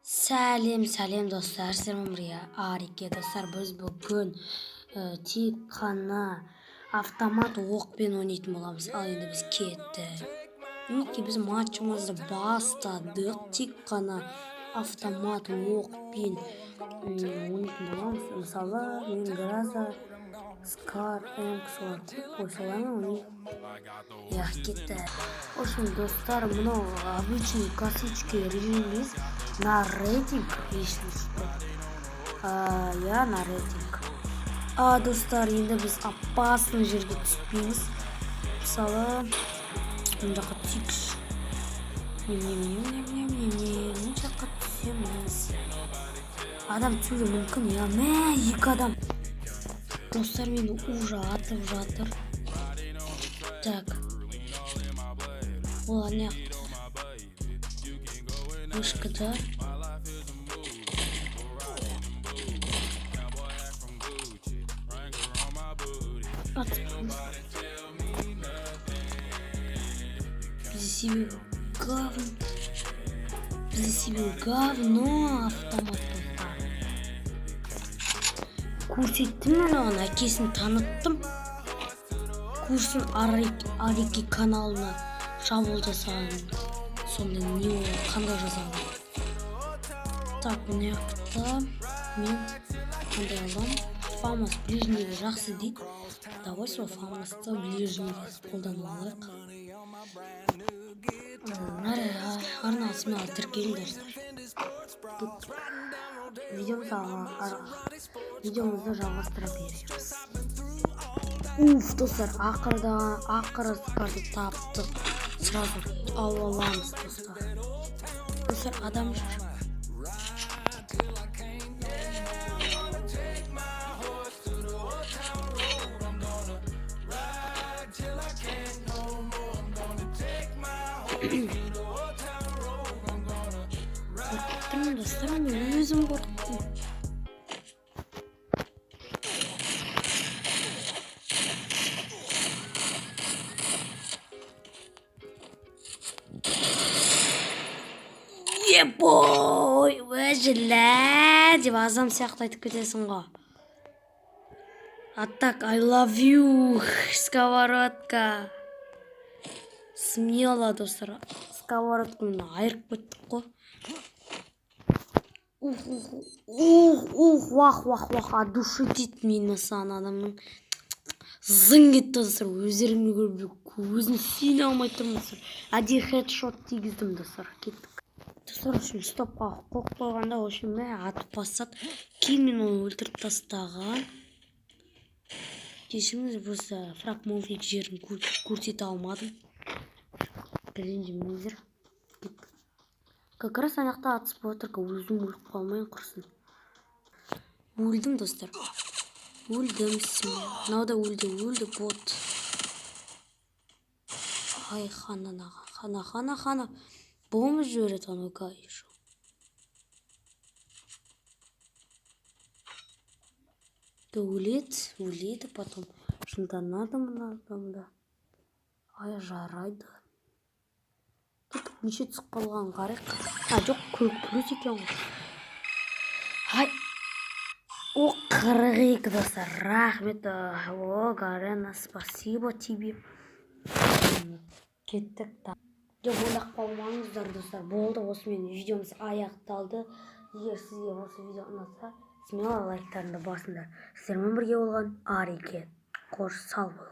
Сәлем достар, сіздермен бірге Арике достар. Біз бүгін тек қана автомат оқпен ойнайтын боламыз. Ал енді біз кетті. Мінекей біз матчымызды бастадық. Тек қана автомат оқпен ойнайтын боламыз. Мысалы, мен Граза, Скар, Эмксолар көп солармен ойнаймын. Я кетті. В общем, достар, мынау обычный классический режиміміз. На рейтинг, если что. Я на рейтинг. Достар, енді біз опасный жерге түспейміз. Мысалы, мына жаққа түсейікші. Мына жаққа түсеміз. Адам түсуге мүмкін, я екі адам. Достар, мені уже атып жатыр. Так. Олар не ақты? Вышкада. Атпаймыз. Бізде себе говно автомат болса. Көрсеттім мен оған, әкесін таныттым. Курсын Арике каналына шабуыл жасаған. Сонда не ол қандай жазамын. Так, мына жақта мен қандай алам. Фамас ближнегі жақсы дейді. Давай сол фамасты ближнегі қолданып алайық. Арнасымен тіркеліңдер. Видеомызды жалғастыра береміз. Достар, ақыры скарды таптық. Сразу аламыз, достар. Достар, адам жүр. Қорқыттым, достар, мен өзім қорқыттым. Ебой, өжілі деп азам сияқты айтып кетесің ғой. Атак, I love you, сковородка. Смело, достар. Сковородканы айырып кеттік қой. Вах, от души дейді мені сан адамның. Зың кетті, достар. Өздеріңді көріп, өзін сүйіне алмай тұрмын. Әдей хедшот тигіздім, достар. Кеттік. Достар, үшін стопқа қоқ қойғанда, үшін атып басады. Кейін мен оны өлтіріп тастаған. Кешіңіз, біз фрагментик жерін көрсете алмадым. Ренжімеңіздер. Как раз анақта атысып отырға өзім өліп қалмайын құрсын. Өлдім, достар. Өлдім. Мынауда өлді бот. Ай, хана. Бомб жібереді ана кайшу. Өледі, потом жынданады мына адамда. Ай, жарайды. Неше түсіп қалған қарайық. Жоқ, көк плюс екен ғой. Ай. 42, достар. Рахмет. Гарена, спасибо тебе. Кеттік. Жоқ, ойлақ қалмаңыздар, достар. Болды, осымен видеомыз аяқталды. Егер сізге осы видео ұнаса, смело лайктарыңды басыңдар. Сіздермен бірге болған Арике. Қош сау бол.